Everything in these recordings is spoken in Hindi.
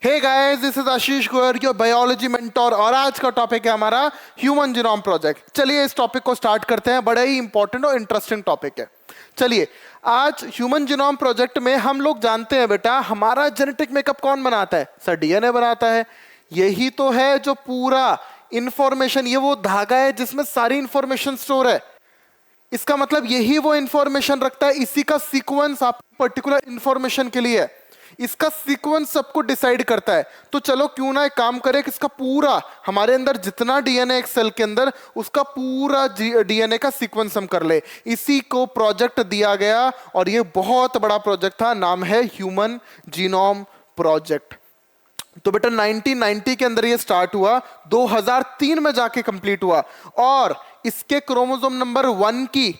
Hey guys, this is Ashish Goyar, your biology mentor, और आज का टॉपिक है हमारा ह्यूमन जीनोम प्रोजेक्ट। चलिए इस टॉपिक को स्टार्ट करते हैं। बड़ा ही इंपॉर्टेंट और इंटरेस्टिंग टॉपिक है। चलिए, आज ह्यूमन जीनोम प्रोजेक्ट में हम लोग जानते हैं बेटा, हमारा जेनेटिक मेकअप कौन बनाता है? सर, डीएनए बनाता है। यही तो है जो पूरा इंफॉर्मेशन, ये वो धागा है जिसमें सारी इंफॉर्मेशन स्टोर है। इसका मतलब यही वो इंफॉर्मेशन रखता है, इसी का सीक्वेंस आप पर्टिकुलर इंफॉर्मेशन के लिए है। इसका सीक्वेंस सबको डिसाइड करता है। तो चलो क्यों ना एक काम करें कि इसका पूरा, हमारे अंदर जितना डीएनए एक सेल के अंदर, उसका पूरा डीएनए का सीक्वेंस हम कर ले। इसी को प्रोजेक्ट दिया गया और ये बहुत बड़ा प्रोजेक्ट था। नाम है ह्यूमन जीनोम प्रोजेक्ट। तो बेटा 1990 के अंदर ये स्टार्ट हुआ, 2003 में जाके कंप्लीट हुआ, और इसके क्रोमोसोम नंबर 1 की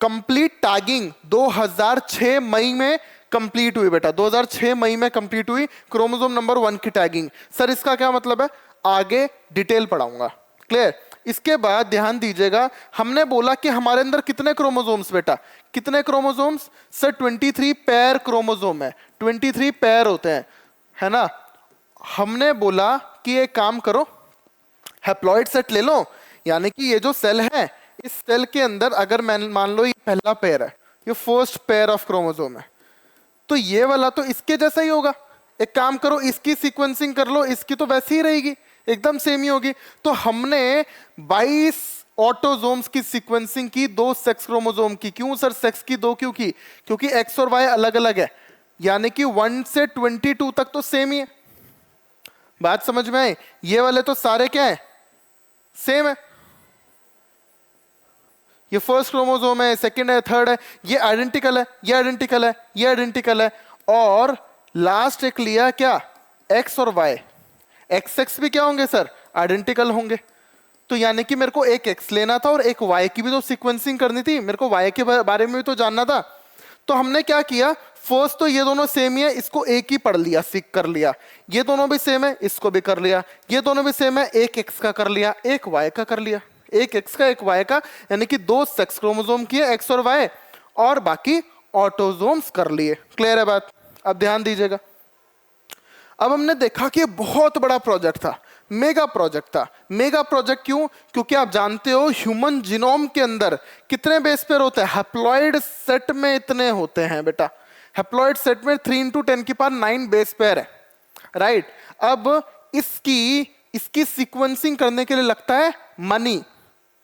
कंप्लीट टैगिंग 2006 मई में कंप्लीट हुई। बेटा 2006 मई में कंप्लीट हुई क्रोमोसोम नंबर 1 की टैगिंग। सर, इसका क्या मतलब है? आगे डिटेल पढ़ाऊंगा। क्लियर? इसके बाद ध्यान दीजिएगा, हमने बोला कि हमारे अंदर कितने क्रोमोसोम्स बेटा, कितने क्रोमोसोम्स? सर 23 पेयर क्रोमोसोम है, 23 पेयर होते हैं, है ना। हमने बोला कि एक काम करो, हैप्लॉइड सेट ले लो, यानी कि ये जो सेल है, इस सेल के अंदर अगर मान लो ये पहला पेयर है, ये फर्स्ट पेयर ऑफ क्रोमोसोम है, तो ये वाला तो इसके जैसा ही होगा। एक काम करो, इसकी सीक्वेंसिंग कर लो, इसकी तो वैसी ही रहेगी, एकदम सेम ही होगी। तो हमने 22 ऑटोसोम्स की सीक्वेंसिंग की, 2 सेक्स क्रोमोसोम की। क्यों सर सेक्स की 2 क्यों की? क्योंकि एक्स और वाई अलग अलग है, यानी कि 1 से 22 तक तो सेम ही है। बात समझ में आई? ये वाले तो सारे क्या है? सेम है। ये फर्स्ट क्रोमोसोम है, सेकंड है, थर्ड है, ये आइडेंटिकल है, ये आइडेंटिकल है, ये आइडेंटिकल है। और लास्ट एक लिया क्या? एक्स और वाई। एक्स एक्स भी क्या होंगे सर? आइडेंटिकल होंगे। तो यानी कि मेरे को एक एक्स लेना था और एक वाई की भी तो सीक्वेंसिंग करनी थी, मेरे को वाई के बारे में भी तो जानना था। तो हमने क्या किया, फर्स्ट तो ये दोनों सेम ही है, इसको एक ही पढ़ लिया, सीख कर लिया। ये दोनों भी सेम है, इसको भी कर लिया। ये दोनों भी सेम है, एक एक्स का कर लिया, एक वाई का कर लिया। एक एक्स का एक वाई का, यानी कि 2 सेक्स क्रोमोसोम किए, एक्स और वाई, और बाकी ऑटोसोम्स कर लिए। क्लियर है बात? अब ध्यान दीजिएगा। अब हमने देखा कि बहुत बड़ा प्रोजेक्ट था, मेगा प्रोजेक्ट था। मेगा प्रोजेक्ट क्यों? क्योंकि आप जानते हो ह्यूमन जीनोम के अंदर कितने बेस पेयर होते हैं? हैप्लॉइड सेट में इतने होते हैं बेटा। हैप्लॉइड सेट में 3 × 10⁹ बेस पेयर है, राइट। अब इसकी सीक्वेंसिंग करने के लिए लगता है मनी,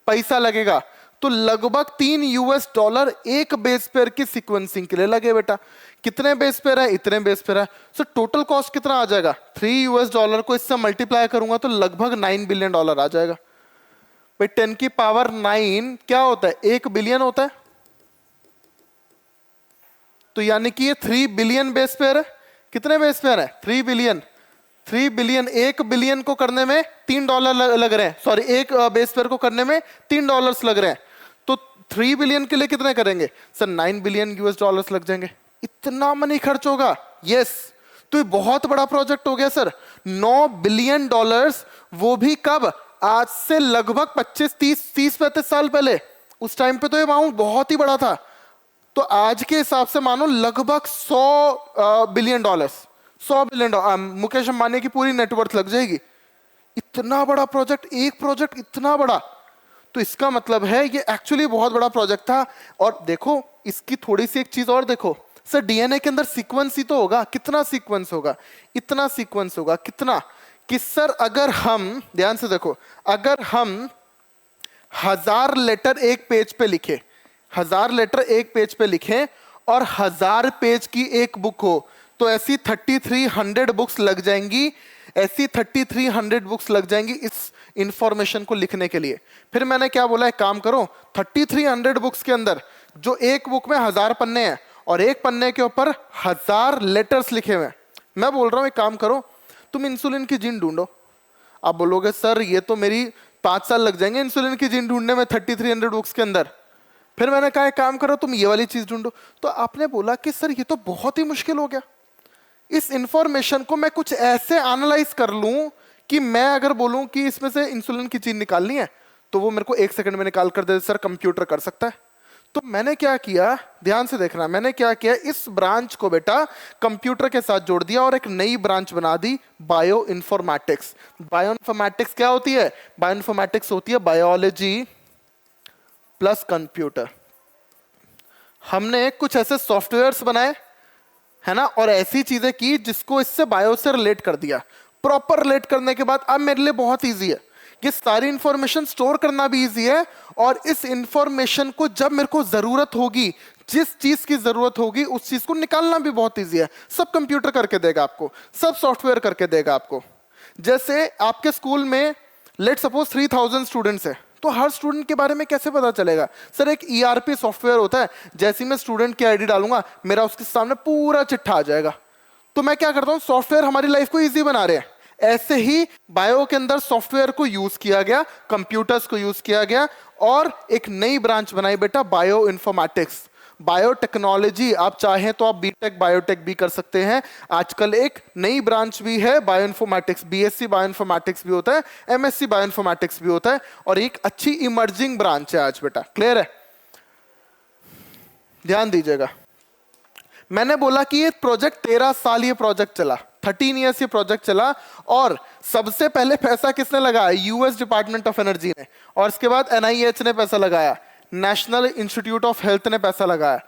पैसा लगेगा। तो लगभग $3 एक बेस पेयर की सीक्वेंसिंग के लिए लगे बेटा। कितने बेस पेयर है? इतने बेस पेयर है। सो टोटल कॉस्ट कितना आ जाएगा? $3 को इससे मल्टीप्लाई करूंगा तो लगभग $9 बिलियन आ जाएगा। भाई 10⁹ क्या होता है? 1 बिलियन होता है। तो यानी कि ये 3 बिलियन बेस पेयर है। कितने बेस पेयर है? 3 बिलियन। 3 बिलियन, 1 बिलियन को करने में $3 लग रहे हैं, सॉरी, एक बेस पेयर को करने में $3 लग रहे हैं। तो 3 बिलियन के लिए कितने करेंगे सर? $9 बिलियन लग जाएंगे। इतना मनी खर्च होगा? यस। तो ये बहुत बड़ा प्रोजेक्ट हो गया सर। $9 बिलियन, वो भी कब? आज से लगभग 25-30-35 साल पहले। उस टाइम पे तो ये अमाउंट बहुत ही बड़ा था। तो आज के हिसाब से मानो लगभग $100 बिलियन, $100 बिलियन, मुकेश अंबानी की पूरी नेटवर्थ लग जाएगी। इतना बड़ा प्रोजेक्ट, एक प्रोजेक्ट इतना बड़ा। तो इसका मतलब है ये एक्चुअली बहुत बड़ा प्रोजेक्ट था। और देखो इसकी थोड़ी सी एक चीज और देखो सर, डीएनए के अंदर सीक्वेंस ही तो होगा। कितना सीक्वेंस होगा? इतना सीक्वेंस होगा। कितना? कि सर अगर हम, ध्यान से देखो, अगर हम 1000 लेटर एक पेज पे लिखे, 1000 लेटर एक पेज पे लिखें और 1000 पेज की एक बुक हो, तो ऐसी 3300 बुक्स लग जाएंगी। ऐसी 3300 बुक्स लग जाएंगी इस इंफॉर्मेशन को लिखने के लिए। फिर मैंने क्या बोला, एक काम करो, 3300 बुक्स के अंदर जो एक बुक में 1000 पन्ने हैं और एक पन्ने के ऊपर 1000 लेटर्स लिखे हुए हैं, मैं बोल रहा हूं एक काम करो, तुम इंसुलिन की जीन ढूंढो। आप बोलोगे सर ये तो मेरी 5 साल लग जाएंगे इंसुलिन की जीन ढूंढने में 3300 बुक्स के अंदर। फिर मैंने कहा एक काम करो, तुम ये वाली चीज ढूंढो। तो आपने बोला कि सर ये तो बहुत ही मुश्किल हो गया, इस इंफॉर्मेशन को मैं कुछ ऐसे एनालाइज कर लूं कि मैं अगर बोलूं कि इसमें से इंसुलिन की जीन निकालनी है तो वो मेरे को 1 सेकंड में निकाल कर दे। सर कंप्यूटर कर सकता है। तो मैंने क्या किया, ध्यान से देखना, मैंने क्या किया, इस ब्रांच को बेटा कंप्यूटर के साथ जोड़ दिया और एक नई ब्रांच बना दी, बायो इन्फॉर्मेटिक्स। बायो इन्फॉर्मेटिक्स क्या होती है? बायो इन्फॉर्मेटिक्स होती है बायोलॉजी प्लस कंप्यूटर। हमने कुछ ऐसे सॉफ्टवेयर्स बनाए, है ना, और ऐसी चीजें की जिसको इससे बायो से रिलेट कर दिया। प्रॉपर रिलेट करने के बाद अब मेरे लिए बहुत इजी है, ये सारी इंफॉर्मेशन स्टोर करना भी इजी है, और इस इंफॉर्मेशन को जब मेरे को जरूरत होगी, जिस चीज की जरूरत होगी उस चीज को निकालना भी बहुत इजी है। सब कंप्यूटर करके देगा आपको, सब सॉफ्टवेयर करके देगा आपको। जैसे आपके स्कूल में लेट सपोज 3000 स्टूडेंट्स है, तो हर स्टूडेंट के बारे में कैसे पता चलेगा? सर एक ईआरपी सॉफ्टवेयर होता है, जैसे ही मैं स्टूडेंट की आईडी डालूंगा मेरा उसके सामने पूरा चिट्ठा आ जाएगा। तो मैं क्या करता हूं, सॉफ्टवेयर हमारी लाइफ को इजी बना रहे हैं, ऐसे ही बायो के अंदर सॉफ्टवेयर को यूज किया गया, कंप्यूटर्स को यूज किया गया, और एक नई ब्रांच बनाई बेटा बायो इन्फॉर्मेटिक्स। बायोटेक्नोलॉजी, आप चाहें तो आप बीटेक बायोटेक भी कर सकते हैं। आजकल एक नई ब्रांच भी है bio informatics, BSc bio informatics भी होता है, एमएससी बायो इन्फॉर्मेटिक्स भी होता है, और एक अच्छी इमर्जिंग ब्रांच है आज बेटा। क्लियर है? ध्यान दीजिएगा, मैंने बोला कि ये प्रोजेक्ट 13 साल ये प्रोजेक्ट चला, 13 ईयर्स ये प्रोजेक्ट चला, और सबसे पहले पैसा किसने लगाया? यूएस डिपार्टमेंट ऑफ एनर्जी ने, और इसके बाद एनआईएच ने पैसा लगाया, नेशनल इंस्टीट्यूट ऑफ हेल्थ ने पैसा लगाया।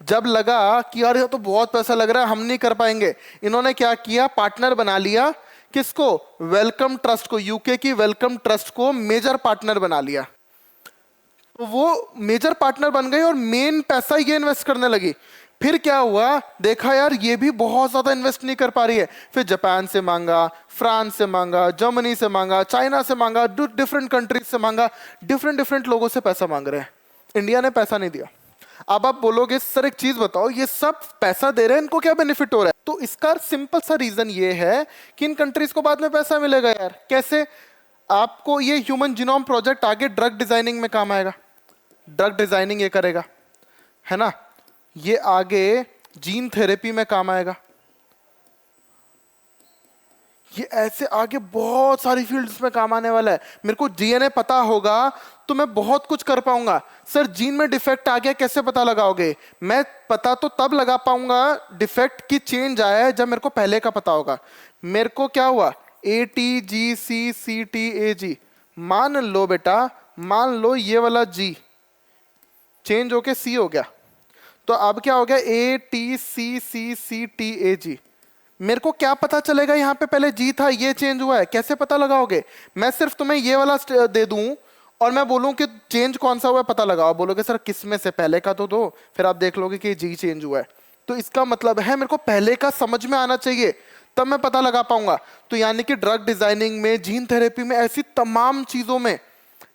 जब लगा कि यार ये तो बहुत पैसा लग रहा है, हम नहीं कर पाएंगे, इन्होंने क्या किया, पार्टनर बना लिया। किसको? वेलकम ट्रस्ट को, यूके की वेलकम ट्रस्ट को मेजर पार्टनर बना लिया। तो वो मेजर पार्टनर बन गई और मेन पैसा ये इन्वेस्ट करने लगी। फिर क्या हुआ, देखा यार ये भी बहुत ज्यादा इन्वेस्ट नहीं कर पा रही है, फिर जापान से मांगा, फ्रांस से मांगा, जर्मनी से मांगा, चाइना से मांगा, डिफरेंट कंट्रीज से मांगा, डिफरेंट लोगों से पैसा मांग रहे हैं। इंडिया ने पैसा नहीं दिया। अब आप बोलोगे सर एक चीज बताओ, ये सब पैसा दे रहे हैं, इनको क्या बेनिफिट हो रहा है? तो इसका सिंपल सा रीजन ये है कि इन कंट्रीज को बाद में पैसा मिलेगा यार। कैसे? आपको ये ह्यूमन जीनोम प्रोजेक्ट आगे ड्रग डिजाइनिंग में काम आएगा, ड्रग डिजाइनिंग ये करेगा, है ना, ये आगे जीन थेरेपी में काम आएगा, ये ऐसे आगे बहुत सारी फील्ड्स में काम आने वाला है। मेरे को डीएनए पता होगा तो मैं बहुत कुछ कर पाऊंगा। सर जीन में डिफेक्ट आ गया कैसे पता लगाओगे? मैं पता तो तब लगा पाऊंगा डिफेक्ट की चेंज आया है जब मेरे को पहले का पता होगा। मेरे को क्या हुआ, ATGCCTAG, मान लो बेटा, मान लो ये वाला G चेंज होके C हो गया, तो अब क्या हो गया, ATCCCTAG। मेरे को क्या पता चलेगा यहाँ पे पहले G था, ये चेंज हुआ है, कैसे पता लगाओगे? मैं सिर्फ तुम्हें ये वाला दे दूं और मैं बोलूं कि चेंज कौन सा हुआ है पता लगाओ, बोलोगे सर किस में से, पहले का तो दो, फिर आप देख लोगे कि G चेंज हुआ है। तो इसका मतलब है मेरे को पहले का समझ में आना चाहिए, तब मैं पता लगा पाऊंगा। तो यानी कि ड्रग डिजाइनिंग में, जीन थेरेपी में, ऐसी तमाम चीजों में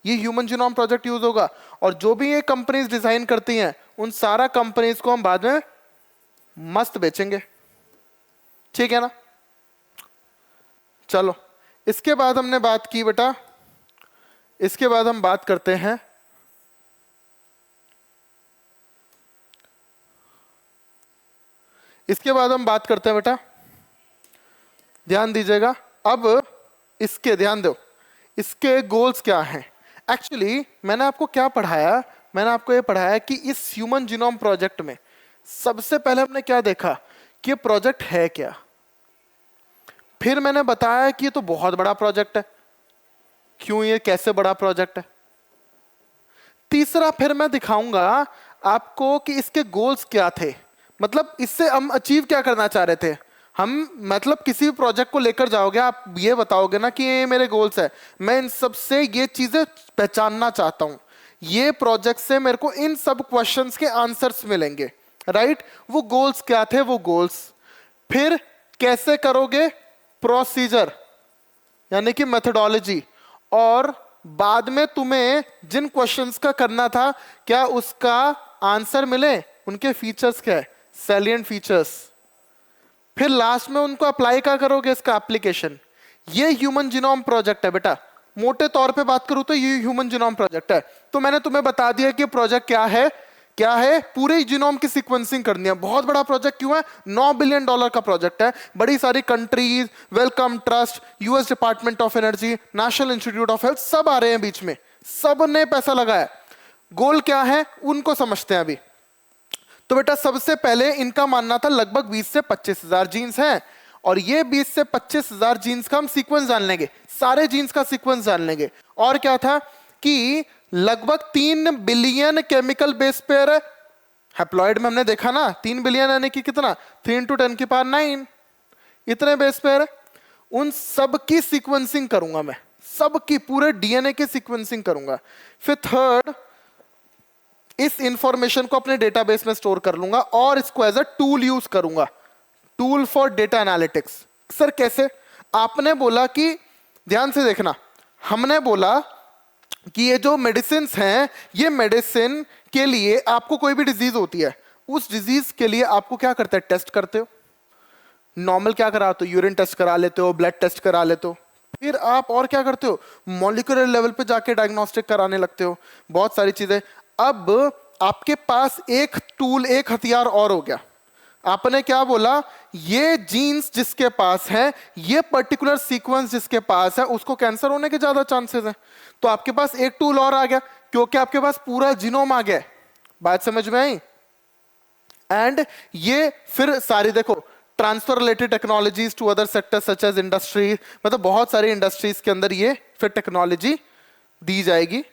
ये ह्यूमन जीनोम प्रोजेक्ट यूज होगा। और जो भी ये कंपनीज डिजाइन करती हैं उन सारा कंपनीज को हम बाद में मस्त बेचेंगे, ठीक है ना। चलो इसके बाद हमने बात की बेटा, इसके बाद हम बात करते हैं बेटा, ध्यान दीजिएगा। अब इसके ध्यान दो, इसके गोल्स क्या हैं। एक्चुअली मैंने आपको क्या पढ़ाया, मैंने आपको ये पढ़ाया कि इस ह्यूमन जीनोम प्रोजेक्ट में सबसे पहले हमने क्या देखा कि ये प्रोजेक्ट है क्या। फिर मैंने बताया कि ये तो बहुत बड़ा प्रोजेक्ट है, क्यों, ये कैसे बड़ा प्रोजेक्ट है। तीसरा फिर मैं दिखाऊंगा आपको कि इसके गोल्स क्या थे, मतलब इससे हम अचीव क्या करना चाह रहे थे हम। मतलब किसी भी प्रोजेक्ट को लेकर जाओगे, आप ये बताओगे ना कि ये मेरे गोल्स है, मैं इन सब से ये चीजें पहचानना चाहता हूं, ये प्रोजेक्ट से मेरे को इन सब क्वेश्चंस के आंसर्स मिलेंगे, राइट। वो गोल्स क्या थे, वो गोल्स। फिर कैसे करोगे, प्रोसीजर यानी कि मेथोडोलॉजी, और बाद में तुम्हें जिन क्वेश्चंस का करना था क्या उसका आंसर मिले, उनके फीचर्स क्या है, सैलिएंट फीचर्स। फिर लास्ट में उनको अप्लाई क्या करोगे, इसका एप्लीकेशन। ये ह्यूमन जीनोम प्रोजेक्ट है बेटा, मोटे तौर पे बात करूं तो ये ह्यूमन जीनोम प्रोजेक्ट है। तो मैंने तुम्हें बता दिया कि प्रोजेक्ट क्या है, क्या है, पूरे जीनोम की सीक्वेंसिंग करनी है। बहुत बड़ा प्रोजेक्ट क्यों है, $9 बिलियन का प्रोजेक्ट है। बड़ी सारी countries, Wellcome Trust, US department of energy, national institute of health, सब आ रहे हैं बीच में, सब ने पैसा लगाया। गोल क्या है उनको समझते हैं अभी। तो बेटा सबसे पहले इनका मानना था लगभग 20 से 25,000 जीन्स हैं, और ये 20 से 25,000 जीन्स का हम सीक्वेंस जान लेंगे, सारे जीन्स का सीक्वेंस जान लेंगे। और क्या था कि लगभग 3 बिलियन केमिकल बेस पेयर है। हैप्लॉइड में हमने देखा ना 3 बिलियन यानी कि कितना, 3 × 10⁹ इतने बेस पेयर है। उन सब की सीक्वेंसिंग करूंगा मैं, सब की पूरे डीएनए की सीक्वेंसिंग करूंगा। फिर थर्ड, इस इंफॉर्मेशन को अपने डेटाबेस में स्टोर कर लूंगा और इसको एज अ टूल यूज करूंगा, tool for data analytics. Sir कैसे? आपने बोला कि, ध्यान से देखना, हमने बोला कि ये जो मेडिसिन हैं, ये मेडिसिन के लिए आपको कोई भी डिजीज होती है, उस डिजीज के लिए आपको क्या करते हैं, टेस्ट करते हो। नॉर्मल क्या कराते हो, यूरिन टेस्ट करा लेते हो, ब्लड टेस्ट करा लेते हो। फिर आप और क्या करते हो, मॉलिक्यूलर लेवल पे जाके डायग्नोस्टिक कराने लगते हो, बहुत सारी चीजें। अब आपके पास एक टूल, एक हथियार और हो गया। आपने क्या बोला, ये जीन्स जिसके पास है, ये पर्टिकुलर सीक्वेंस जिसके पास है, उसको कैंसर होने के ज्यादा चांसेस हैं। तो आपके पास एक टूल और आ गया, क्योंकि आपके पास पूरा जीनोम आ गया। बात समझ में आई? एंड ये फिर सारी देखो transfer related technologies to other sectors such as industry, मतलब बहुत सारी इंडस्ट्रीज के अंदर ये फिर टेक्नोलॉजी दी जाएगी।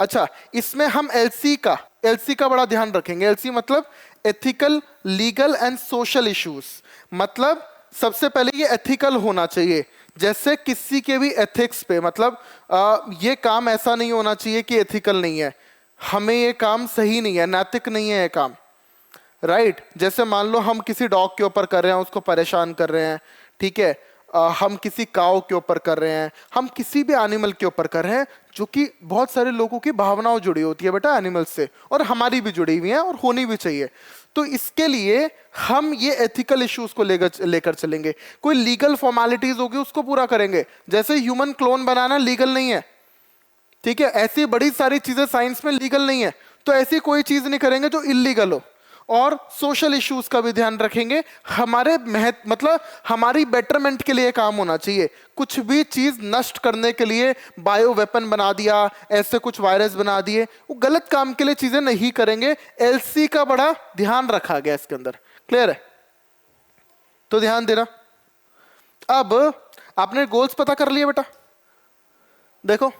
अच्छा, इसमें हम एलसी का बड़ा ध्यान रखेंगे। एलसी मतलब ethical, legal and social issues. मतलब सबसे पहले ये एथिकल होना चाहिए, जैसे किसी के भी एथिक्स पे, मतलब ये काम ऐसा नहीं होना चाहिए कि एथिकल नहीं है, हमें ये काम सही नहीं है, नैतिक नहीं है ये काम, राइट। जैसे मान लो हम किसी डॉग के ऊपर कर रहे हैं, उसको परेशान कर रहे हैं, ठीक है, हम किसी काऊ के ऊपर कर रहे हैं, हम किसी भी एनिमल के ऊपर कर रहे हैं, जो कि बहुत सारे लोगों की भावनाओं जुड़ी होती है बेटा एनिमल से, और हमारी भी जुड़ी हुई है और होनी भी चाहिए। तो इसके लिए हम ये एथिकल इश्यूज को लेकर चलेंगे। कोई लीगल फॉर्मेलिटीज होगी उसको पूरा करेंगे, जैसे ह्यूमन क्लोन बनाना लीगल नहीं है, ठीक है, ऐसी बड़ी सारी चीजें साइंस में लीगल नहीं है, तो ऐसी कोई चीज नहीं करेंगे जो इलीगल हो। और सोशल इश्यूज का भी ध्यान रखेंगे, हमारे मतलब हमारी बेटरमेंट के लिए काम होना चाहिए। कुछ भी चीज नष्ट करने के लिए बायो वेपन बना दिया, ऐसे कुछ वायरस बना दिए, वो गलत काम के लिए चीजें नहीं करेंगे। एलसी का बड़ा ध्यान रखा गया इसके अंदर, क्लियर है? तो ध्यान देना। अब आपने गोल्स पता कर लिए बेटा, देखो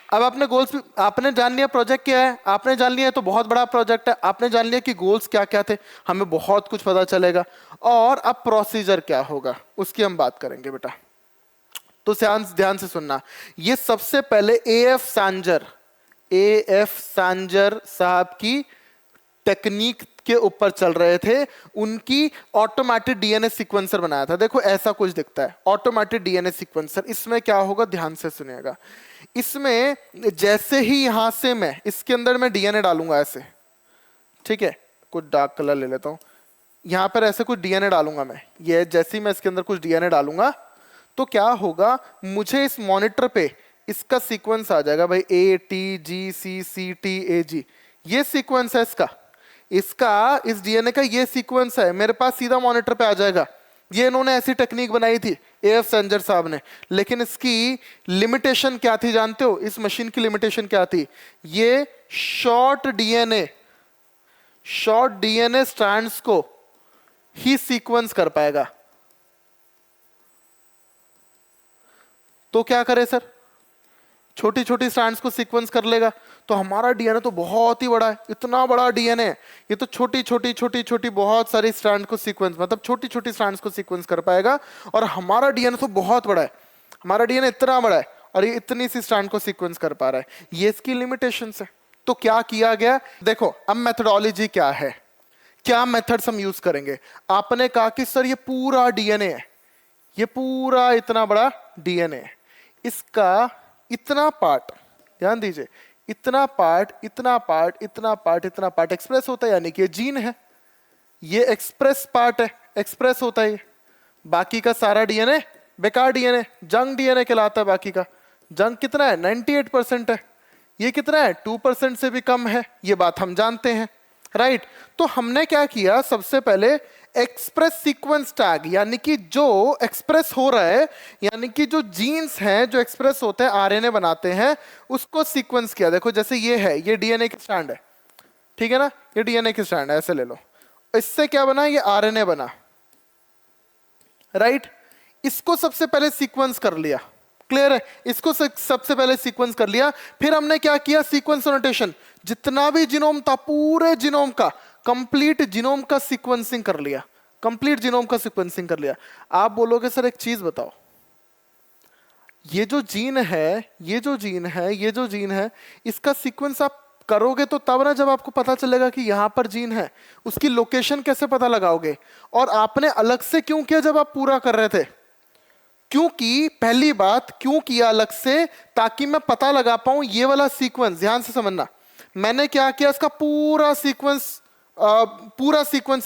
अब आपने गोल्स, आपने जान लिया प्रोजेक्ट क्या है, आपने जान लिया तो बहुत बड़ा प्रोजेक्ट है, आपने जान लिया कि गोल्स क्या क्या थे, हमें बहुत कुछ पता चलेगा। और अब प्रोसीजर क्या होगा उसकी हम बात करेंगे बेटा। तो ध्यान से सुनना, ये सबसे पहले एएफ सांजर साहब की टेक्निक के ऊपर चल रहे थे, उनकी ऑटोमेटिक डीएनए सीक्वेंसर बनाया था। देखो ऐसा कुछ दिखता है ऑटोमेटिक डीएनए सीक्वेंसर। इसमें क्या होगा, ध्यान से सुनिएगा। इसमें जैसे ही यहां से मैं इसके अंदर मैं डीएनए डालूंगा ऐसे, ठीक है, कुछ डार्क कलर ले लेता हूं, यहां पर ऐसे कुछ डीएनए डालूंगा मैं, ये जैसे ही मैं इसके अंदर कुछ डीएनए डालूंगा तो क्या होगा, मुझे इस मॉनिटर पे इसका सीक्वेंस आ जाएगा भाई, ATGCCTAG, ये सीक्वेंस है इसका इस डीएनए का ये सीक्वेंस है, मेरे पास सीधा मॉनिटर पे आ जाएगा। ये इन्होंने ऐसी टेक्निक बनाई थी एएफ सांजर साहब ने, लेकिन इसकी लिमिटेशन क्या थी जानते हो? इस मशीन की लिमिटेशन क्या थी? ये शॉर्ट डीएनए स्ट्रैंड्स को ही सीक्वेंस कर पाएगा। तो क्या करे सर, छोटी छोटी स्ट्रैंड्स को सीक्वेंस कर लेगा। तो हमारा डीएनए तो बहुत ही बड़ा है, इतना बड़ा डीएनए, ये तो छोटी छोटी बहुत सारी स्ट्रैंड को सीक्वेंस, मतलब छोटी छोटी स्ट्रैंड्स को सीक्वेंस कर पाएगा। और हमारा डीएनए तो बहुत बड़ा है, हमारा डीएनए इतना बड़ा है और ये इतनी सी स्ट्रैंड को सीक्वेंस कर पा रहा है, ये इसकी लिमिटेशंस है। तो क्या किया गया, देखो अब मेथोडोलॉजी क्या है, क्या मेथड्स हम यूज करेंगे। आपने कहा कि सर ये पूरा डीएनए है, ये पूरा इतना बड़ा डीएनए है, इसका इतना पार्ट, ध्यान दीजिए, इतना पार्ट एक्सप्रेस होता है, यानी कि ये जीन है, ये एक्सप्रेस पार्ट है, एक्सप्रेस होता है। बाकी का सारा डीएनए बेकार डीएनए, जंक डीएनए कहलाता है। बाकी का जंक कितना है, 98% है, ये कितना है, 2% से भी कम है, ये बात हम जानते हैं, राइट। तो हमने क्या किया, सबसे पहले एक्सप्रेस सीक्वेंस टैग, यानी कि जो एक्सप्रेस हो रहा है, यानी कि जो जीन्स हैं जो एक्सप्रेस होते हैं आरएनए बनाते हैं, उसको सीक्वेंस किया। देखो जैसे ये है, ये डीएनए की स्ट्रैंड है, ठीक है ना, ये डीएनए की स्ट्रैंड है, ऐसे ले लो। इससे क्या बना, ये आरएनए बना, राइट। इसको सबसे पहले सीक्वेंस कर लिया, क्लियर है, इसको सबसे पहले सीक्वेंस कर लिया। फिर हमने क्या किया, सीक्वेंस नोटेशन, जितना भी जीनोम था पूरे जीनोम का, कंप्लीट जीनोम का सीक्वेंसिंग कर लिया, कंप्लीट जीनोम का सीक्वेंसिंग कर लिया। आप बोलोगे सर एक चीज बताओ, ये जो जीन है, ये जो जीन है, ये जो जीन है, इसका सीक्वेंस आप करोगे तो तब ना जब आपको पता चलेगा कि यहां पर जीन है, उसकी लोकेशन कैसे पता लगाओगे? और आपने अलग से क्यों किया जब आप पूरा कर रहे थे? क्योंकि पहली बात क्यों किया अलग से, ताकि मैं पता लगा पाऊं ये वाला सीक्वेंस। ध्यान से समझना, मैंने क्या किया, इसका पूरा सीक्वेंस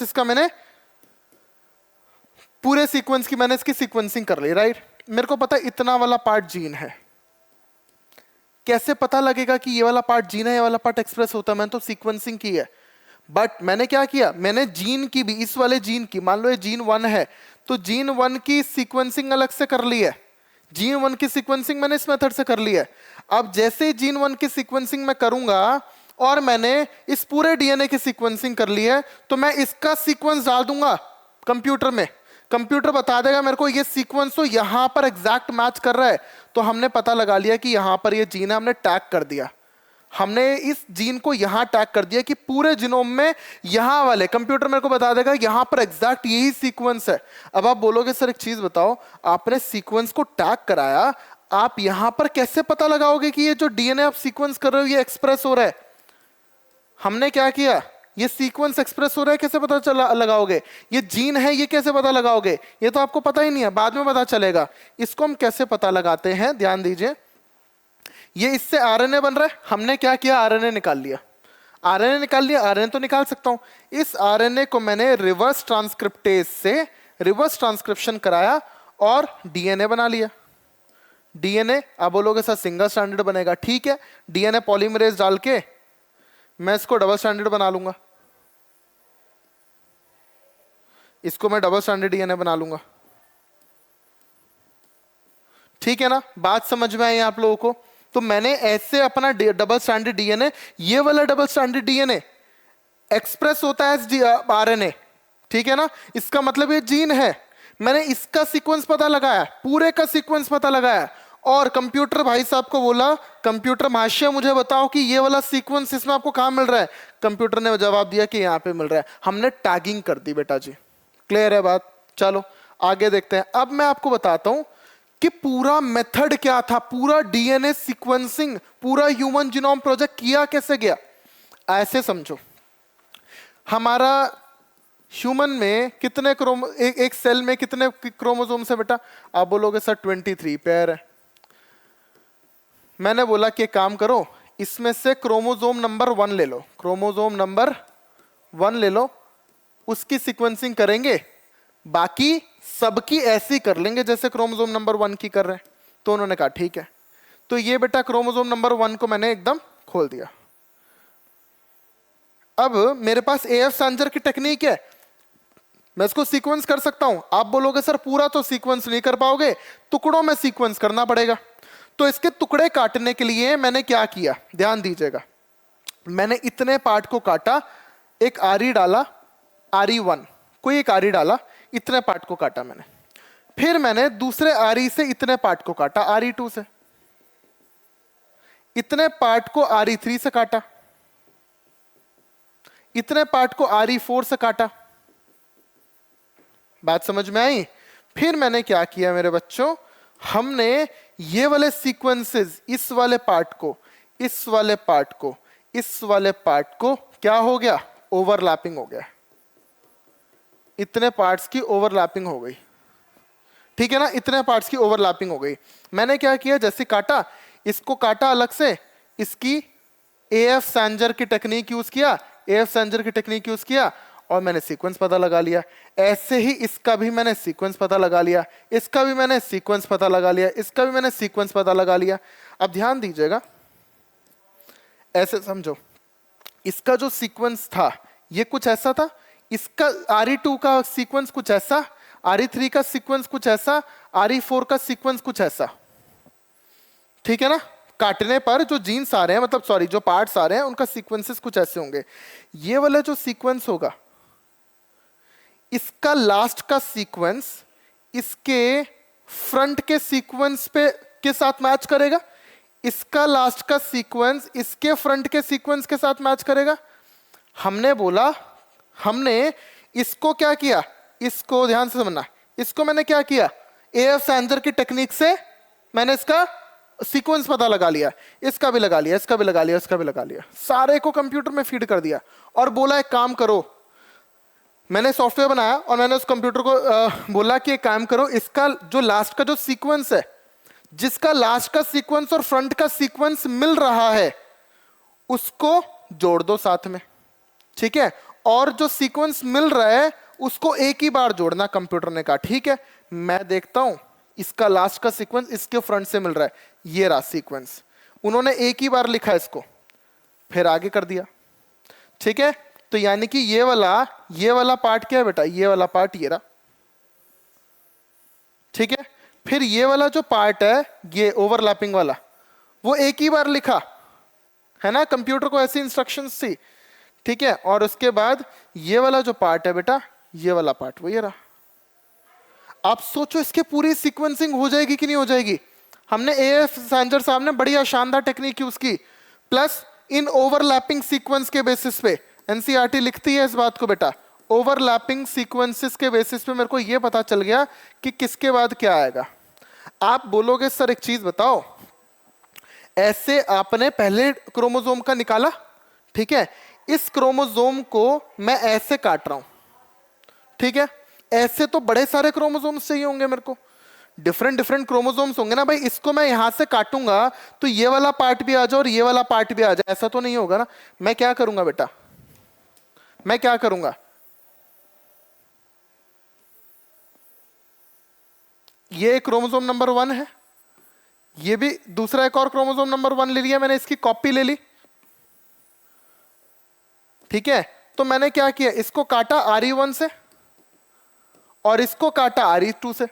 इसका मैंने पूरे सीक्वेंस की मैंने इसकी सीक्वेंसिंग कर ली, राइट। मेरे को पता है इतना वाला पार्ट जीन है, कैसे पता लगेगा कि ये वाला पार्ट जीन है, ये वाला पार्ट एक्सप्रेस होता है? मैंने तो सीक्वेंसिंग की है। बट मैंने क्या किया, मैंने जीन की भी, इस वाले जीन की, मान लो ये जीन 1 है, तो जीन 1 की सीक्वेंसिंग अलग से कर ली है, जीन 1 की सीक्वेंसिंग मैंने इस मेथड से कर ली है। अब जैसे ही जीन 1 की सीक्वेंसिंग मैं करूंगा और मैंने इस पूरे डीएनए की सीक्वेंसिंग कर ली है, तो मैं इसका सीक्वेंस डाल दूंगा कंप्यूटर में, कंप्यूटर बता देगा मेरे को ये सीक्वेंस तो यहां पर एग्जैक्ट मैच कर रहा है। तो हमने पता लगा लिया कि यहां पर ये जीन है, हमने टैग कर दिया, हमने इस जीन को यहां टैग कर दिया कि पूरे जीनोम में यहां वाले, कंप्यूटर मेरे को बता देगा यहां पर एग्जैक्ट यही सीक्वेंस है। अब आप बोलोगे सर एक चीज बताओ, आपने सीक्वेंस को टैग कराया, आप यहां पर कैसे पता लगाओगे कि ये जो डीएनए आप सीक्वेंस कर रहे हो ये एक्सप्रेस हो रहा है? हमने क्या किया, ये सीक्वेंस एक्सप्रेस हो रहा है कैसे पता चला लगाओगे? ये जीन है ये कैसे पता लगाओगे? ये तो आपको पता ही नहीं है, बाद में पता चलेगा। इसको हम कैसे पता लगाते हैं, ध्यान दीजिए। ये इससे आरएनए बन रहा है, हमने क्या किया, आरएनए निकाल लिया, आरएनए निकाल लिया, आरएनए तो निकाल सकता हूं। इस आरएनए को मैंने रिवर्स ट्रांसक्रिप्टेज से रिवर्स ट्रांसक्रिप्शन कराया और डीएनए बना लिया। डीएनए, आप बोलोगे सर सिंगल स्टैंडर्ड बनेगा, ठीक है, डीएनए पॉलीमरेज डाल के मैं इसको डबल स्टैंडर्ड बना लूंगा, इसको मैं डबल स्टैंडर्ड डीएनए बना लूंगा, ठीक है ना, बात समझ में आई आप लोगों को? तो मैंने ऐसे अपना डबल स्टैंडर्ड डीएनए, ये वाला डबल स्टैंडर्ड डीएनए एक्सप्रेस होता है एज आरएनए, ठीक है ना, इसका मतलब ये जीन है, मैंने इसका सीक्वेंस पता लगाया, पूरे का सीक्वेंस पता लगाया, और कंप्यूटर भाई साहब को बोला, कंप्यूटर महाशय मुझे बताओ कि ये वाला सीक्वेंस इसमें आपको कहां मिल रहा है? कंप्यूटर ने जवाब दिया कि यहां पे मिल रहा है। हमने टैगिंग कर दी बेटा जी, क्लियर है बात? चलो आगे देखते हैं। अब मैं आपको बताता हूं कि पूरा मेथड क्या था, पूरा डीएनए सीक्वेंसिंग, पूरा ह्यूमन जीनोम प्रोजेक्ट किया कैसे गया। ऐसे समझो, हमारा ह्यूमन में कितने एक सेल में कितने क्रोमोसोम्स है बेटा? आप बोलोगे सर 23 पेयर है। मैंने बोला कि काम करो, इसमें से क्रोमोसोम नंबर 1 ले लो, क्रोमोसोम नंबर 1 ले लो, उसकी सीक्वेंसिंग करेंगे, बाकी सबकी ऐसी कर लेंगे जैसे क्रोमोसोम नंबर 1 की कर रहे हैं। तो उन्होंने कहा ठीक है। तो ये बेटा क्रोमोसोम नंबर 1 को मैंने एकदम खोल दिया। अब मेरे पास एएफ सैंजर की टेक्निक है, मैं इसको सीक्वेंस कर सकता हूं। आप बोलोगे सर पूरा तो सीक्वेंस नहीं कर पाओगे, टुकड़ों में सीक्वेंस करना पड़ेगा। तो इसके टुकड़े काटने के लिए मैंने क्या किया, ध्यान दीजिएगा, मैंने इतने पार्ट को काटा, एक आरी डाला, RE1 कोई एक आरी डाला, इतने पार्ट को काटा मैंने। फिर मैंने दूसरे आरी से इतने पार्ट को काटा, RE2 से, इतने पार्ट को RE3 से काटा, इतने पार्ट को RE4 से काटा। बात समझ में आई? फिर मैंने क्या किया मेरे बच्चों, हमने ये वाले सीक्वेंसेस, इस वाले पार्ट को, इस वाले पार्ट को, इस वाले पार्ट को, क्या हो गया, ओवरलैपिंग हो गया, इतने पार्ट्स की ओवरलैपिंग हो गई, ठीक है ना, इतने पार्ट्स की ओवरलैपिंग हो गई। मैंने क्या किया, जैसे काटा, इसको काटा अलग से, इसकी एएफ सैंजर की टेक्निक यूज किया, एएफ सैंजर की टेक्निक यूज किया, और मैंने सीक्वेंस पता लगा लिया। ऐसे ही इसका भी मैंने सीक्वेंस पता लगा लिया, इसका भी मैंने सीक्वेंस पता लगा लिया, इसका भी मैंने सीक्वेंस पता लगा लिया। अब ध्यान दीजिएगा, ऐसे समझो, इसका जो सीक्वेंस था ये कुछ ऐसा था, इसका RE2 का सीक्वेंस कुछ ऐसा, RE3 का सीक्वेंस कुछ ऐसा, RE4 का सीक्वेंस कुछ ऐसा। ठीक है ना, काटने पर जो जीन्स आ रहे हैं, मतलब सॉरी जो पार्ट्स आ रहे हैं उनका सीक्वेंसेस कुछ ऐसे होंगे। ये वाला जो सीक्वेंस होगा, इसका लास्ट का सीक्वेंस इसके फ्रंट के सीक्वेंस पे के साथ मैच करेगा, इसका लास्ट का सीक्वेंस इसके फ्रंट के सीक्वेंस के साथ मैच करेगा। हमने बोला, हमने इसको क्या किया, इसको ध्यान से समझना, इसको मैंने क्या किया, AF सैंजर की टेक्निक से मैंने इसका सीक्वेंस पता लगा लिया, इसका भी लगा लिया, इसका भी लगा लिया, इसका भी लगा लिया, सारे को कंप्यूटर में फीड कर दिया और बोला एक काम करो। मैंने सॉफ्टवेयर बनाया और मैंने उस कंप्यूटर को बोला कि एक काम करो, इसका जो लास्ट का जो सीक्वेंस है, जिसका लास्ट का सीक्वेंस और फ्रंट का सीक्वेंस मिल रहा है, उसको जोड़ दो साथ में। ठीक है, और जो सीक्वेंस मिल रहा है उसको एक ही बार जोड़ना। कंप्यूटर ने कहा ठीक है, मैं देखता हूं इसका लास्ट का सीक्वेंस इसके फ्रंट से मिल रहा है, ये रहा सीक्वेंस। उन्होंने एक ही बार लिखा इसको, फिर आगे कर दिया। ठीक है, तो यानी कि ये वाला पार्ट क्या है बेटा, ये वाला पार्ट ये रहा। ठीक है, फिर ये वाला जो पार्ट है, ये ओवरलैपिंग वाला, वो एक ही बार लिखा है ना, कंप्यूटर को ऐसी इंस्ट्रक्शंस थी। ठीक है, और उसके बाद ये वाला जो पार्ट है बेटा, ये वाला पार्ट वो ये रहा। आप सोचो इसके पूरी सीक्वेंसिंग हो जाएगी कि नहीं हो जाएगी। हमने AF सैंजर साहब ने बढ़िया शानदार टेक्निक यूज की, प्लस इन ओवरलैपिंग सीक्वेंस के बेसिस पे NCERT लिखती है इस बात को बेटा, ओवरलैपिंग सीक्वेंसेस के बेसिस पे मेरे को ये पता चल गया कि किसके बाद क्या आएगा। आप बोलोगे सर एक चीज बताओ, ऐसे आपने पहले क्रोमोसोम का निकाला, ठीक है, इस क्रोमोसोम को मैं ऐसे काट रहा हूं, ठीक है, ऐसे तो बड़े सारे क्रोमोसोम्स चाहिए होंगे मेरे को, डिफरेंट डिफरेंट क्रोमोसोम्स होंगे ना भाई। इसको मैं यहां से काटूंगा तो ये वाला पार्ट भी आ जाए और ये वाला पार्ट भी आ जाए, ऐसा तो नहीं होगा ना। मैं क्या करूंगा बेटा, मैं क्या करूंगा, ये क्रोमोसोम नंबर 1 है, ये भी दूसरा एक और क्रोमोसोम नंबर 1 ले लिया मैंने, इसकी कॉपी ले ली। ठीक है, तो मैंने क्या किया, इसको काटा RE1 से और इसको काटा RE2 से,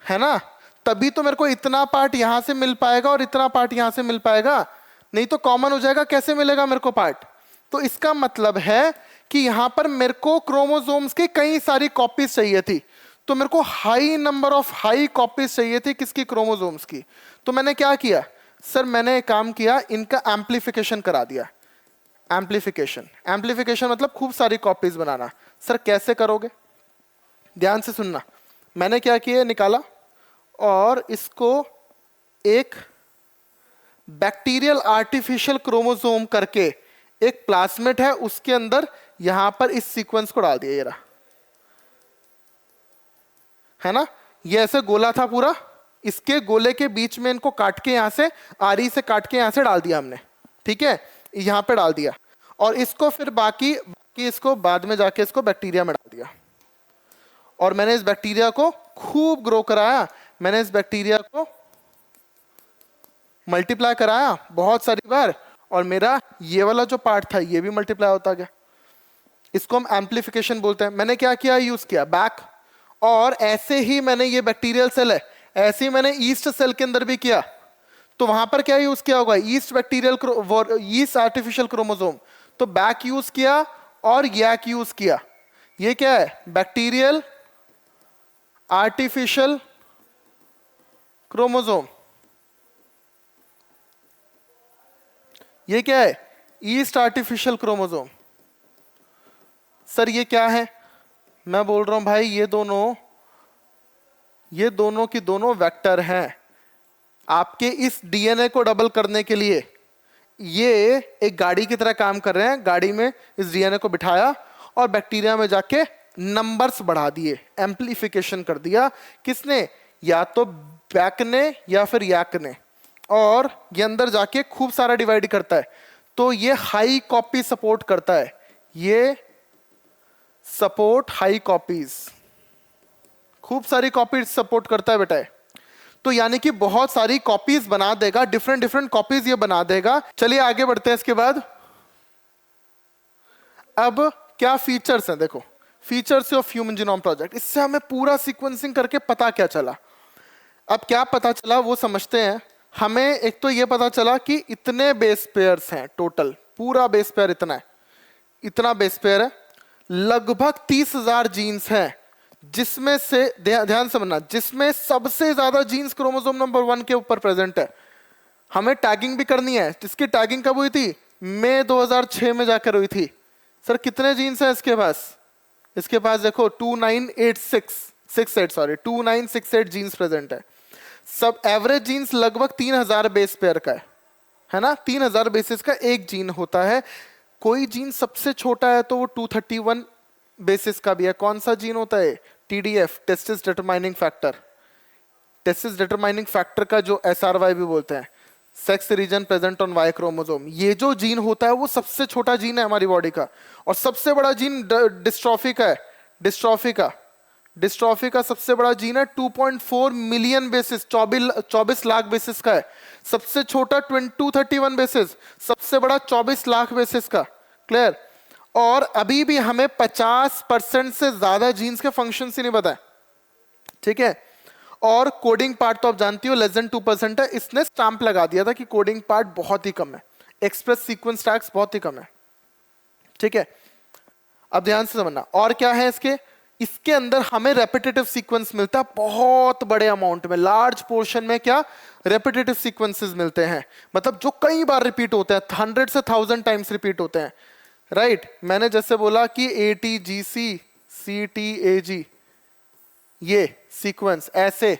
है ना। तभी तो मेरे को इतना पार्ट यहां से मिल पाएगा और इतना पार्ट यहां से मिल पाएगा, नहीं तो कॉमन हो जाएगा, कैसे मिलेगा मेरे को पार्ट। तो इसका मतलब है कि यहां पर मेरे को क्रोमोसोम्स की कई सारी कॉपीज चाहिए थी, तो मेरे को high number of high copies चाहिए थी, किसकी, क्रोमोसोम्स की। तो मैंने क्या किया सर, मैंने एक काम किया, इनका एम्प्लीफिकेशन करा दिया। एम्प्लीफिकेशन मतलब खूब सारी कॉपीज बनाना। सर कैसे करोगे, ध्यान से सुनना। मैंने क्या किया, निकाला और इसको एक बैक्टीरियल आर्टिफिशियल क्रोमोसोम करके एक प्लाज्मिड है उसके अंदर यहां पर इस सीक्वेंस को डाल दिया, ये रहा, है ना। ये ऐसे गोला था पूरा, इसके गोले के बीच में इनको काट के यहां से RE से काट के यहां से डाल दिया हमने। ठीक है, यहां पे डाल दिया और इसको फिर बाकी इसको बाद में जाके इसको बैक्टीरिया में डाल दिया और मैंने इस बैक्टीरिया को खूब ग्रो कराया। मैंने इस बैक्टीरिया को मल्टीप्लाई कराया बहुत सारी बार और मेरा ये वाला जो पार्ट था ये भी मल्टीप्लाई होता गया। इसको हम एम्प्लीफिकेशन बोलते हैं। मैंने क्या किया, यूज किया बैक, और ऐसे ही मैंने ये बैक्टीरियल सेल है, ऐसे ही मैंने ईस्ट सेल के अंदर भी किया। तो वहां पर क्या यूज किया होगा, ईस्ट आर्टिफिशियल क्रोमोसोम, तो बैक यूज किया और यैक यूज किया। ये क्या है, बैक्टीरियल आर्टिफिशियल क्रोमोसोम। ये क्या है, ईस्ट आर्टिफिशियल क्रोमोसोम। सर ये क्या है, मैं बोल रहा हूं भाई ये दोनों की दोनों वेक्टर हैं। आपके इस DNA को डबल करने के लिए ये एक गाड़ी की तरह काम कर रहे हैं। गाड़ी में इस DNA को बिठाया और बैक्टीरिया में जाके नंबर्स बढ़ा दिए, एम्प्लीफिकेशन कर दिया। किसने, या तो बैक ने या फिर यैक ने, और ये अंदर जाके खूब सारा डिवाइड करता है। तो ये हाई कॉपी सपोर्ट करता है, ये सपोर्ट हाई कॉपीज, खूब सारी कॉपीज सपोर्ट करता है बेटा। तो यानी कि बहुत सारी कॉपीज बना देगा, डिफरेंट डिफरेंट कॉपीज ये बना देगा। चलिए आगे बढ़ते हैं। इसके बाद अब क्या फीचर्स हैं, देखो features of human genome project, इससे हमें पूरा सीक्वेंसिंग करके पता क्या चला। अब क्या पता चला वो समझते हैं। हमें एक तो ये पता चला कि इतने बेस पेयर्स हैं टोटल, पूरा बेस पेयर इतना है, इतना बेस पेयर है, लगभग 30,000 जीन्स हैं, जिसमें से ध्यान समझना, जिसमें सबसे ज्यादा जीन्स क्रोमोसोम नंबर 1 के ऊपर प्रेजेंट है। हमें टैगिंग भी करनी है, जिसकी टैगिंग कब हुई थी, मई 2006 में जाकर हुई थी। सर कितने जीन्स हैं इसके पास, इसके पास देखो 2968 जीन्स प्रेजेंट है। सब एवरेज जीन्स लगभग 3000 बेस पेयर का है ना, 3000 बेसिस का एक जीन होता है। कोई जीन सबसे छोटा है तो वो 231 बेसिस का भी है। कौन सा जीन होता है, TDF, testis determining factor. Testis determining factor का जो SRY भी बोलते हैं, sex region present on Y chromosome, ये जो जीन होता है वो सबसे छोटा जीन है हमारी बॉडी का। और सबसे बड़ा जीन डिस्ट्रॉफी का है, डिस्ट्रॉफी का सबसे बड़ा जीन है 2.4 मिलियन बेसिस, 24 लाख बेसिस का है। सबसे छोटा 231 बेसिस, सबसे बड़ा 24 लाख बेसिस का। क्लियर। और अभी भी हमें 50% से ज्यादा जीन्स के फंक्शन ही नहीं पता है, ठीक है। और कोडिंग पार्ट तो आप जानती हो लेस देन 2% है। इसने स्टैंप लगा दिया था कि कोडिंग पार्ट बहुत ही कम है, एक्सप्रेस सीक्वेंस टैग्स बहुत ही कम है, ठीक है। अब ध्यान से समझना और क्या है इसके अंदर हमें रेपिटेटिव सीक्वेंस मिलता है बहुत बड़े अमाउंट में, लार्ज पोर्शन में क्या रेपिटेटिव सीक्वेंसेस मिलते हैं, मतलब जो कई बार रिपीट होते हैं, 100 से 1000 टाइम्स रिपीट होते हैं, राइट। मैंने जैसे बोला कि ATGC CTAG ये सीक्वेंस ऐसे,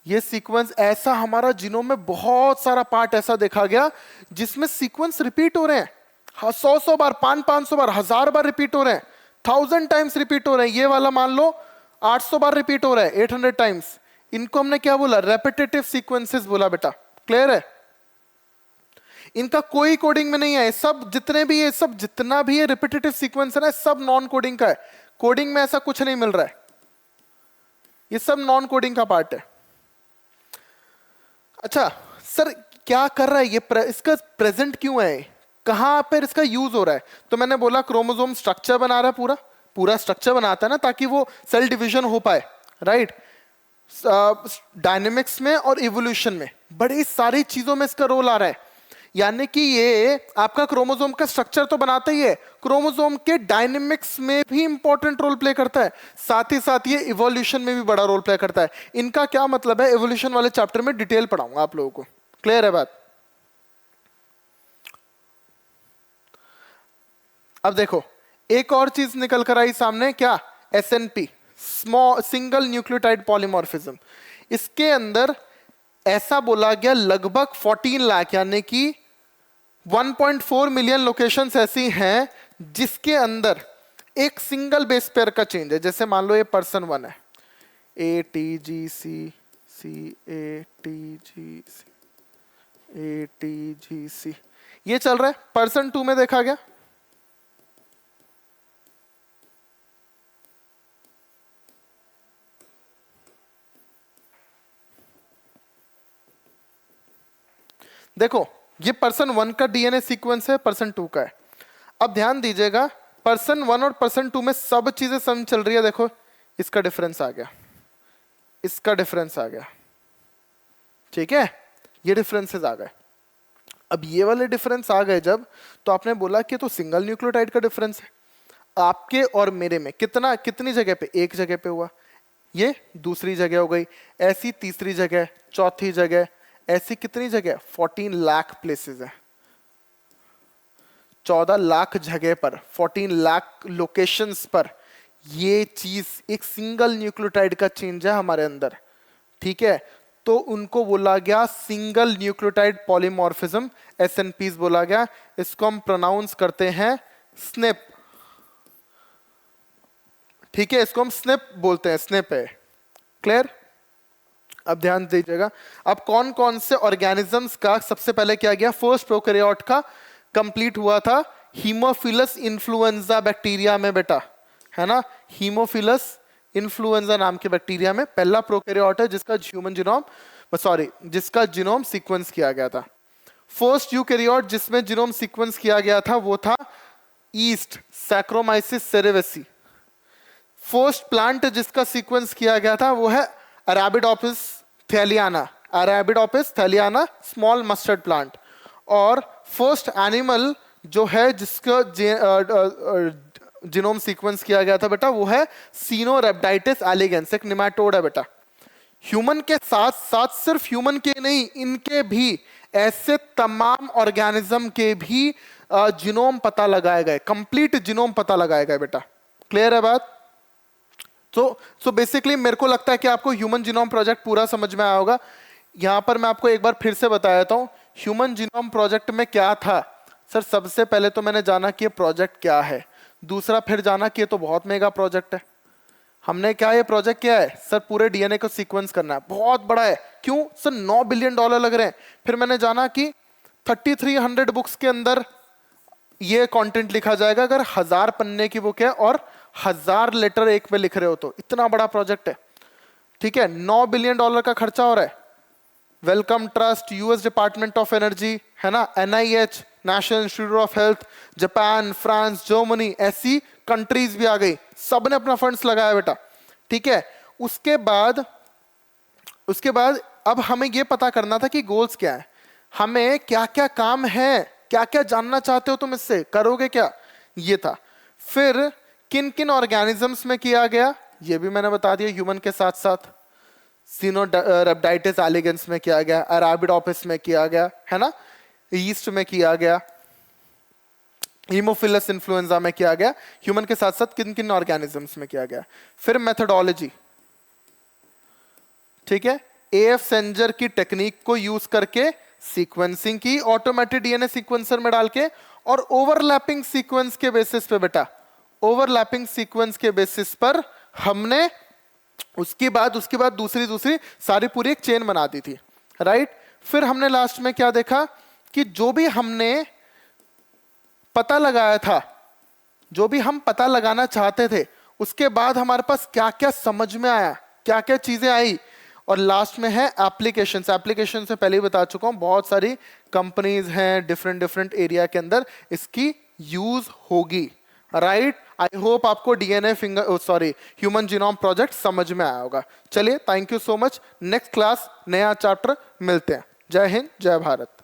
ये सीक्वेंस ऐसा हमारा जीनोम में बहुत सारा पार्ट ऐसा देखा गया जिसमें सीक्वेंस रिपीट हो रहे हैं 100 बार, 500 बार, 1000 बार रिपीट हो रहे हैं, 1000 टाइम्स रिपीट हो रहे हैं। ये वाला मान लो 800 बार रिपीट हो रहा है, 800 टाइम्स। इनको हमने क्या बोला, रेपिटेटिव सीक्वेंसेस बोला बेटा। क्लियर है। इनका कोई कोडिंग में नहीं है, सब जितने भी ये सब जितना भी ये रिपीटेटिव सीक्वेंस है ना, सब नॉन कोडिंग का है। कोडिंग में ऐसा कुछ नहीं मिल रहा है, ये सब नॉन कोडिंग का पार्ट है। अच्छा सर क्या कर रहा है ये, इसका प्रेजेंट क्यों है, कहां पर इसका यूज हो रहा है। तो मैंने बोला क्रोमोसोम स्ट्रक्चर बना रहा है, पूरा स्ट्रक्चर बनाता है ना, ताकि वो सेल डिवीजन हो पाए, राइट। डायनेमिक्स में और इवोल्यूशन में बड़ी सारी चीजों में इसका रोल आ रहा है। यानी कि ये आपका क्रोमोसोम का स्ट्रक्चर तो बनाता ही है, क्रोमोसोम के डायनेमिक्स में भी इंपॉर्टेंट रोल प्ले करता है, साथ ही साथ ये इवोल्यूशन में भी बड़ा रोल प्ले करता है। इनका क्या मतलब है, इवोल्यूशन वाले चैप्टर में डिटेल पढ़ाऊंगा आप लोगों को। क्लियर है बात। अब देखो एक और चीज निकल कर आई सामने, क्या, SNP, small single nucleotide polymorphism. इसके अंदर ऐसा बोला गया लगभग 14 लाख यानी कि 1.4 मिलियन लोकेशंस ऐसी हैं जिसके अंदर एक सिंगल बेस पेयर का चेंज है। जैसे मान लो ये पर्सन 1 है, ATGC CATGC ATGC ये चल रहा है। पर्सन 2 में देखा गया देखो ये पर्सन 1 का DNA सीक्वेंस है, पर्सन 2 का है। अब ध्यान दीजिएगा पर्सन 1 और पर्सन 2 में सब चीजें समझ चल रही है। देखो इसका डिफरेंस आ गया, इसका डिफरेंस आ गया, ठीक है, ये डिफरेंसेस आ गए। अब ये वाले डिफरेंस आ गए जब, तो आपने बोला कि तो सिंगल न्यूक्लियोटाइड का डिफरेंस है। आपके और मेरे में कितनी जगह पे, एक जगह पे हुआ, ये दूसरी जगह हो गई, ऐसी तीसरी जगह, चौथी जगह, ऐसी कितनी जगह, 14 लाख प्लेसेस है, 14 लाख जगह पर, 14 लाख लोकेशंस पर ये चीज एक सिंगल न्यूक्लियोटाइड का चेंज है हमारे अंदर, ठीक है। तो उनको बोला गया सिंगल न्यूक्लियोटाइड पॉलीमॉर्फिज्म, SNPs बोला गया। इसको हम प्रोनाउंस करते हैं स्नेप, ठीक है, इसको हम स्नेप बोलते हैं, स्नेप है। क्लियर। अब ध्यान दीजिएगा, अब कौन कौन से ऑर्गेनिजम्स का सबसे पहले क्या गया, फर्स्ट प्रोकैरियोट का कंप्लीट हुआ था हीमोफिलस इन्फ्लुएंजा बैक्टीरिया में बेटा, है ना। हीमोफिलस इन्फ्लुएंजा नाम के बैक्टीरिया में पहला प्रोकैरियोट है जिसका जिनोम सीक्वेंस किया गया था। फर्स्ट यूकैरियोट जिसमें जीनोम सीक्वेंस किया गया था वो था ईस्ट सैक्रोमाइसिस सेरेवेसी। फर्स्ट प्लांट जिसका सीक्वेंस किया गया था वो है Arabidopsis थैलियाना, Arabidopsis थैलियाना small mustard plant. और फर्स्ट एनिमल जो है जिसका जीनोम सीक्वेंस किया गया था बेटा वो है सिनोरेप्टाइटिस एलिगेंस, एक निमेटोड है बेटा। ह्यूमन के साथ साथ सिर्फ ह्यूमन के नहीं, इनके भी ऐसे तमाम ऑर्गेनिज्म के भी जीनोम पता लगाए गए, कंप्लीट जीनोम पता लगाए गए बेटा। क्लियर है बात? सो बेसिकली मेरे को लगता है कि आपको ह्यूमन जीनोम प्रोजेक्ट पूरा समझ में आया होगा। यहां पर मैं आपको एक बार फिर से बता देता हूं ह्यूमन जीनोम प्रोजेक्ट में क्या था। सर सबसे पहले तो मैंने जाना कि ये प्रोजेक्ट क्या है, दूसरा फिर जाना कि ये तो बहुत मेगा प्रोजेक्ट है। हमने क्या, ये प्रोजेक्ट क्या है सर? पूरे डीएनए को सीक्वेंस करना है, बहुत बड़ा है। क्यों सर? $9 बिलियन लग रहे हैं। फिर मैंने जाना कि 3300 बुक्स के अंदर ये कंटेंट लिखा जाएगा अगर 1000 पन्ने की बुक है और 1000 लेटर एक में लिख रहे हो तो इतना बड़ा प्रोजेक्ट है। ठीक है, $9 बिलियन का खर्चा हो रहा है। Wellcome Trust, US department of energy है ना, NIH, national institute of health, Japan, France, Germany, ऐसी कंट्रीज भी आ गई, सबने अपना फंड्स लगाया बेटा। ठीक है, उसके बाद अब हमें यह पता करना था कि गोल्स क्या है, हमें क्या क्या काम है, क्या क्या जानना चाहते हो तुम, इससे करोगे क्या, ये था। फिर किन किन ऑर्गेनिजम्स में किया गया ये भी मैंने बता दिया, ह्यूमन के साथ साथ सिनोरेप्टाइटिस एलिगेंस में किया गया, अरेबिडोप्सिस में किया गया है ना, ईस्ट में किया गया, हीमोफिलस इन्फ्लुएंजा में किया गया, ह्यूमन के साथ साथ किन किन ऑर्गेनिजम्स में किया गया। फिर मेथोडोलॉजी, ठीक है, एएफ सेंजर की टेक्निक को यूज करके सीक्वेंसिंग की ऑटोमेटेड डीएनए सीक्वेंसर में डाल के, और ओवरलैपिंग सीक्वेंस के बेसिस पे बेटा, ओवरलैपिंग सीक्वेंस के बेसिस पर हमने उसके बाद दूसरी सारी पूरी एक चेन बना दी थी, राइट। फिर हमने लास्ट में क्या देखा कि जो भी हमने पता लगाया था, जो भी हम पता लगाना चाहते थे, उसके बाद हमारे पास क्या क्या समझ में आया, क्या क्या चीजें आई, और लास्ट में है एप्लीकेशंस। एप्लीकेशन से पहले ही बता चुका हूं, बहुत सारी कंपनीज हैं डिफरेंट एरिया के अंदर इसकी यूज होगी, राइट। आई होप आपको डीएनए ह्यूमन जीनोम प्रोजेक्ट समझ में आया होगा। चलिए, thank you so much. Next class नया चैप्टर मिलते हैं। जय हिंद, जय भारत।